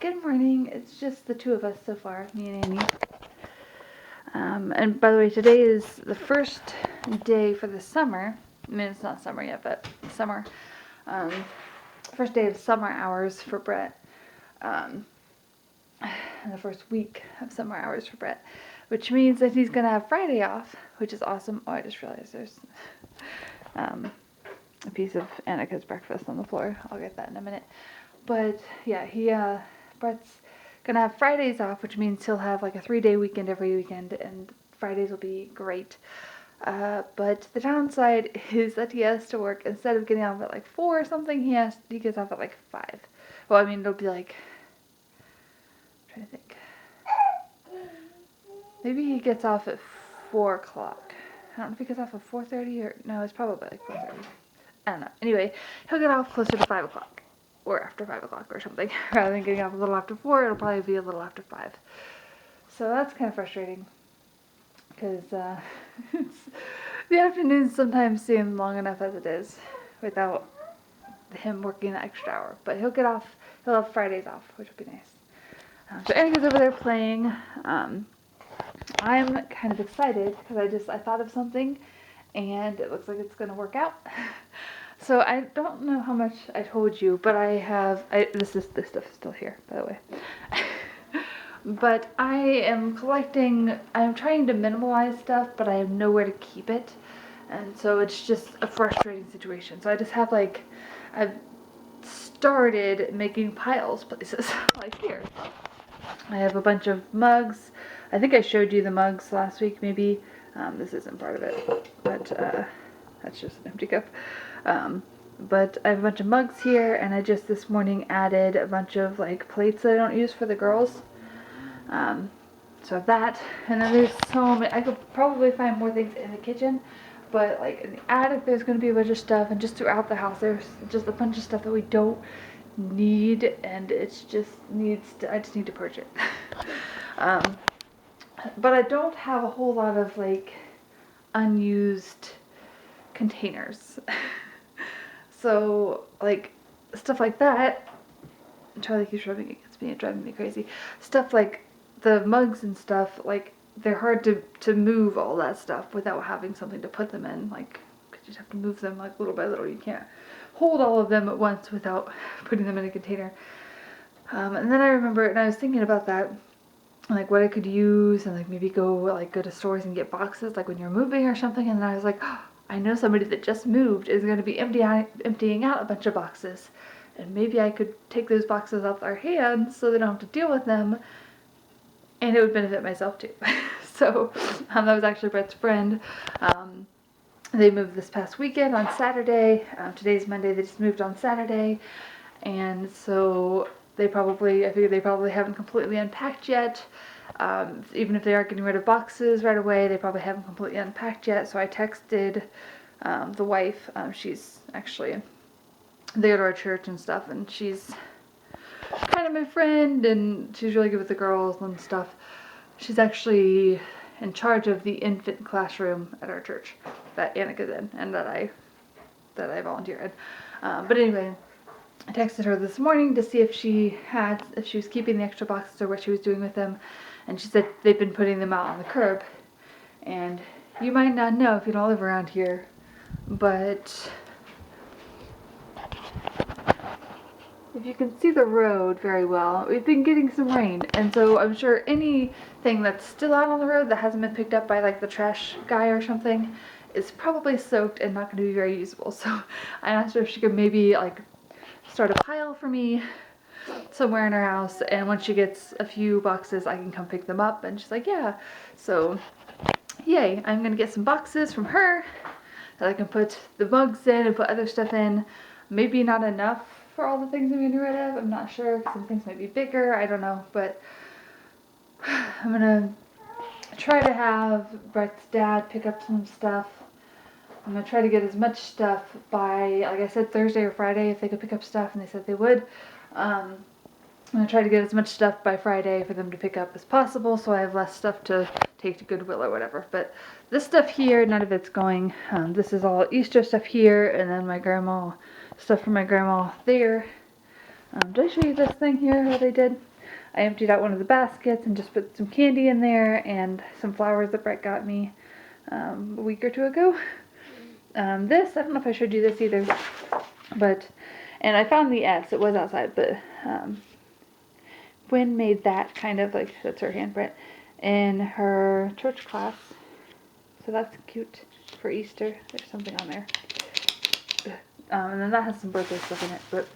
Good morning. It's just the two of us so far, me and Amy. And by the way, today is the first day for the summer. I mean, it's not summer yet, but summer. First day of summer hours for Brett. And the first week of summer hours for Brett, which means that he's gonna have Friday off, which is awesome. Oh, I just realized there's a piece of Annika's breakfast on the floor. I'll get that in a minute. But yeah, Brett's gonna have Fridays off, which means he'll have like a 3-day weekend every weekend, and Fridays will be great. But the downside is that he has to work, instead of getting off at like 4 or something, he gets off at like 5. Well, I mean, it'll be like, I'm trying to think. Maybe he gets off at 4 o'clock. I don't know if he gets off at 4:30 or, no, it's probably like 4:30. I don't know. Anyway, he'll get off closer to 5 o'clock. Or after 5 o'clock or something. Rather than getting off a little after 4, it'll probably be a little after 5. So that's kind of frustrating. Because the afternoons sometimes seem long enough as it is without him working the extra hour. But he'll have Fridays off, which will be nice. So Annika's over there playing. I'm kind of excited because I thought of something and it looks like it's going to work out. So I don't know how much I told you, but this stuff is still here, by the way. But I'm trying to minimalize stuff, but I have nowhere to keep it. And so it's just a frustrating situation. So I just have I've started making piles places, like here. I have a bunch of mugs. I think I showed you the mugs last week, maybe. This isn't part of it, but that's just an empty cup. But I have a bunch of mugs here, and I just this morning added a bunch of plates that I don't use for the girls. So I have that, and then there's so many. I could probably find more things in the kitchen, but in the attic there's going to be a bunch of stuff, and just throughout the house there's just a bunch of stuff that we don't need, and I just need to purge it. But I don't have a whole lot of unused containers. So stuff like that, Charlie keeps rubbing against me and driving me crazy. Stuff like the mugs and stuff, they're hard to move all that stuff without having something to put them in. Cause you just have to move them little by little. You can't hold all of them at once without putting them in a container. And then I remember, and I was thinking about that, what I could use, and maybe go to stores and get boxes when you're moving or something. And then I was like, oh, I know somebody that just moved is going to be emptying out a bunch of boxes, and maybe I could take those boxes off their hands so they don't have to deal with them, and it would benefit myself too. So that was actually Brett's friend. They moved this past weekend on Saturday. Today's Monday. They just moved on Saturday, and so I figure they probably haven't completely unpacked yet. Even if they are getting rid of boxes right away, they probably haven't completely unpacked yet. So I texted the wife. They go to our church and stuff, and she's kind of my friend, and she's really good with the girls and stuff. She's actually in charge of the infant classroom at our church that Annika's in, and that I volunteer in. But anyway, I texted her this morning to see if she was keeping the extra boxes or what she was doing with them, and she said they've been putting them out on the curb. And you might not know if you don't live around here, but if you can see the road very well, we've been getting some rain, and so I'm sure anything that's still out on the road that hasn't been picked up by the trash guy or something is probably soaked and not going to be very usable. So I asked her if she could maybe start a pile for me somewhere in her house, and once she gets a few boxes I can come pick them up, and she's like, yeah. So yay, I'm gonna get some boxes from her that I can put the mugs in and put other stuff in. Maybe not enough for all the things I'm getting rid of, I'm not sure. Some things might be bigger, I don't know, but I'm gonna try to have Brett's dad pick up some stuff. I'm going to try to get as much stuff by, like I said, Thursday or Friday if they could pick up stuff, and they said they would. I'm going to try to get as much stuff by Friday for them to pick up as possible, so I have less stuff to take to Goodwill or whatever. But this stuff here, none of it's going. This is all Easter stuff here, and then stuff from my grandma there. Did I show you this thing here, what I did? I emptied out one of the baskets and just put some candy in there and some flowers that Brett got me a week or two ago. This, I don't know if I showed you this either, but, and I found the S, it was outside, but Gwen made that kind of like, that's her handprint, in her church class. So that's cute for Easter. There's something on there. And then that has some birthday stuff in it, but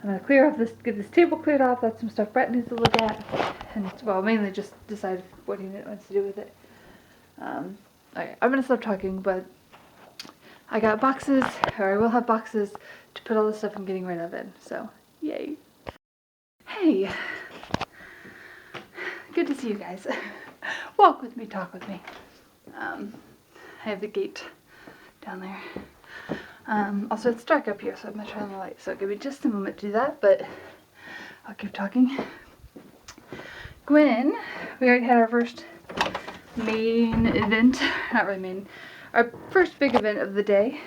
I'm going to clear off this, get this table cleared off. That's some stuff Brett needs to look at. And, well, mainly just decide what he wants to do with it. Okay, I'm going to stop talking, but I got boxes, or I will have boxes to put all the stuff I'm getting rid of in. So, yay. Hey. Good to see you guys. Walk with me, talk with me. I have the gate down there. Also, it's dark up here, so I'm going to turn on the light. So give me just a moment to do that, but I'll keep talking. Gwen, we already had our first main event. Not really main. Our first big event of the day.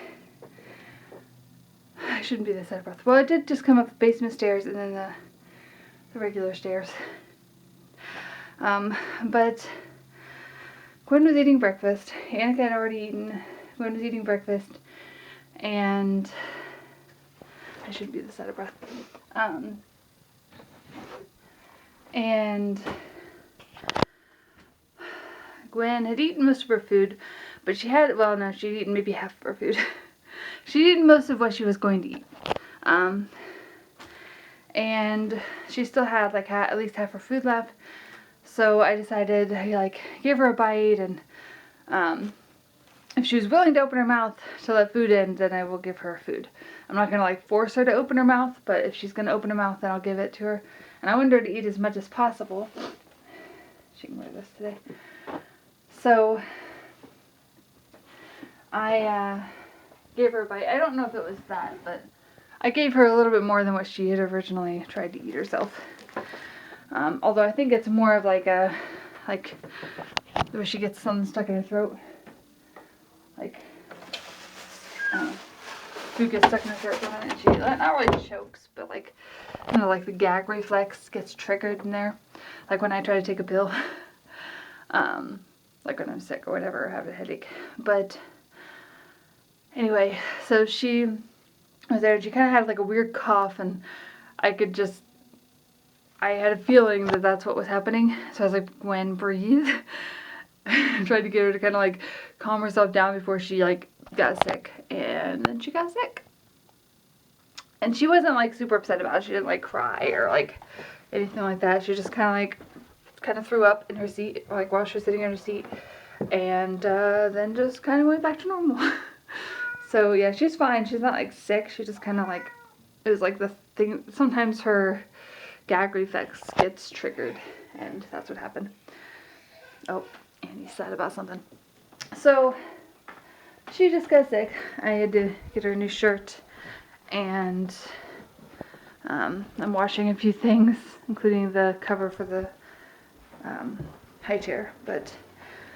I shouldn't be this out of breath. Well, I did just come up the basement stairs and then the regular stairs. But Gwen was eating breakfast. Annika had already eaten. Gwen was eating breakfast. And I shouldn't be this out of breath. And Gwen had eaten most of her food, but she had, well, no, she'd eaten maybe half of her food. She'd eaten most of what she was going to eat. And she still had like at least half her food left. So I decided to like give her a bite, and if she was willing to open her mouth to let food in, then I will give her food. I'm not gonna like force her to open her mouth, but if she's gonna open her mouth, then I'll give it to her. And I want her to eat as much as possible. She can wear this today. So I gave her a bite. I don't know if it was that, but I gave her a little bit more than what she had originally tried to eat herself. Although I think it's more of like a, like where she gets something stuck in her throat. Like, food gets stuck in her throat from it, and she, not really chokes, but like, you know, like the gag reflex gets triggered in there. Like when I try to take a pill. Like when I'm sick or whatever, or have a headache. But anyway, so she was there, and she kind of had like a weird cough, and I had a feeling that that's what was happening. So I was like, Gwen, breathe. Tried to get her to kind of like calm herself down before she like got sick. And then she got sick. And she wasn't like super upset about it. She didn't like cry or like anything like that. She just kind of threw up in her seat, like while she was sitting in her seat. And then just kind of went back to normal. So yeah, she's fine. She's not like sick. She just kind of like, it was like the thing, sometimes her gag reflex gets triggered, and that's what happened. Oh, and he's sad about something. So she just got sick. I had to get her a new shirt, and I'm washing a few things, including the cover for the high chair. But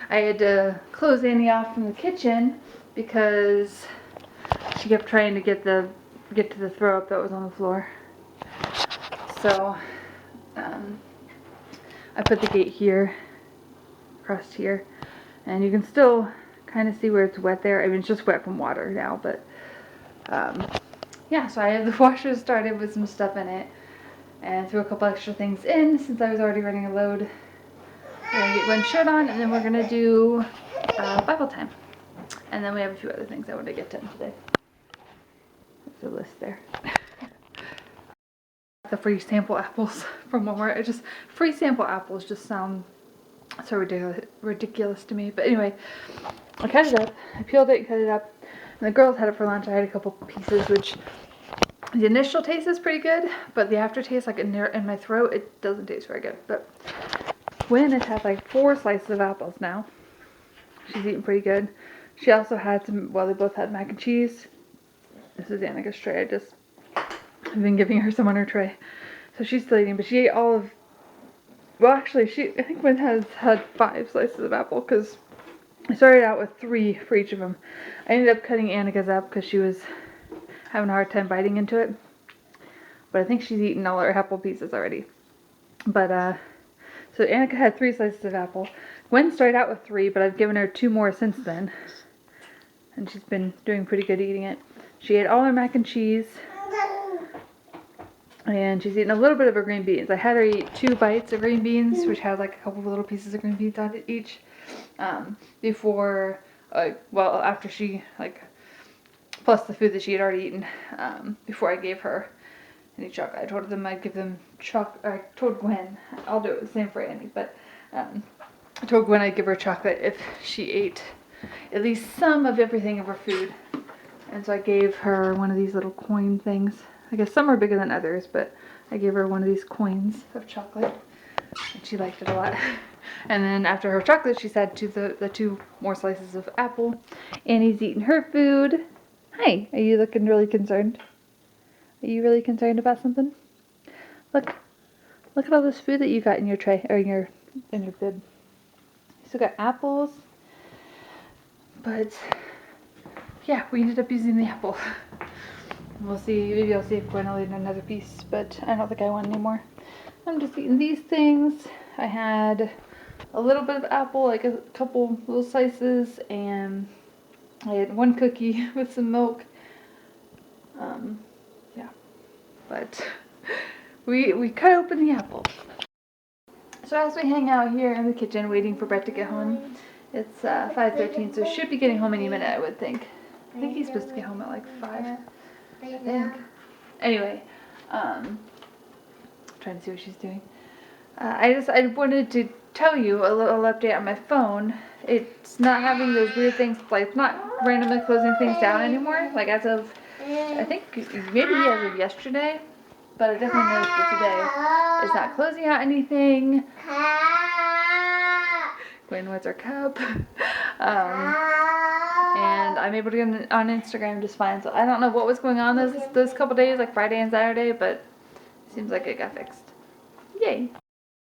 I had to close Annie off from the kitchen because she kept trying to get to the throw up that was on the floor. So I put the gate here, across here, and you can still kind of see where it's wet there. I mean, it's just wet from water now, but yeah, so I have the washer started with some stuff in it, and threw a couple extra things in since I was already running a load. I'm gonna get Gwen's shirt on, and then we're gonna do Bible time. And then we have a few other things I want to get to today. There's a list there. The free sample apples from Walmart. Free sample apples just sound so ridiculous to me. But anyway, I cut it up. I peeled it and cut it up. And the girls had it for lunch. I had a couple pieces, which the initial taste is pretty good, but the aftertaste, like in my throat, it doesn't taste very good. But Gwen has had like 4 slices of apples now. She's eating pretty good. She also had some, well, they both had mac and cheese. This is Annika's tray. I've been giving her some on her tray. So she's still eating, but she ate all of, well, actually, I think Gwen has had 5 slices of apple, because I started out with 3 for each of them. I ended up cutting Annika's up because she was having a hard time biting into it. But I think she's eaten all her apple pieces already. But, so Annika had 3 slices of apple. Gwen started out with 3, but I've given her 2 more since then. And she's been doing pretty good eating it. She ate all her mac and cheese. And she's eaten a little bit of her green beans. I had her eat 2 bites of green beans, which had like a couple of little pieces of green beans on it each. Before, well, after she, like, plus the food that she had already eaten, before I gave her any chocolate. I told them I'd give them chocolate. I told Gwen, I'll do it the same for Annie, but I told Gwen I'd give her chocolate if she ate at least some of everything of her food. And so I gave her one of these little coin things. I guess some are bigger than others, but I gave her one of these coins of chocolate. And she liked it a lot. And then after her chocolate, she's had the 2 more slices of apple. Annie's eaten her food. Hi, are you looking really concerned? Are you really concerned about something? Look at all this food that you got in your tray, or in your bib. You still got apples. But yeah, we ended up using the apple. We'll see, maybe I'll see if Gwen will eat another piece, but I don't think I want any more. I'm just eating these things. I had a little bit of apple, like a couple little slices, and I had 1 cookie with some milk. Yeah, but we cut open the apple. So as we hang out here in the kitchen waiting for Brett to get home, it's 5:13, so he should be getting home any minute, I would think. I think he's supposed to get home at like 5, I think. Anyway, trying to see what she's doing. I wanted to tell you a little update on my phone. It's not having those weird things, like it's not randomly closing things down anymore. Like as of, I think maybe as of yesterday, but I definitely noticed it today. It's not closing out anything. Gwen wants her cup. And I'm able to get on Instagram just fine. So I don't know what was going on those couple days, like Friday and Saturday, but it seems like it got fixed. Yay.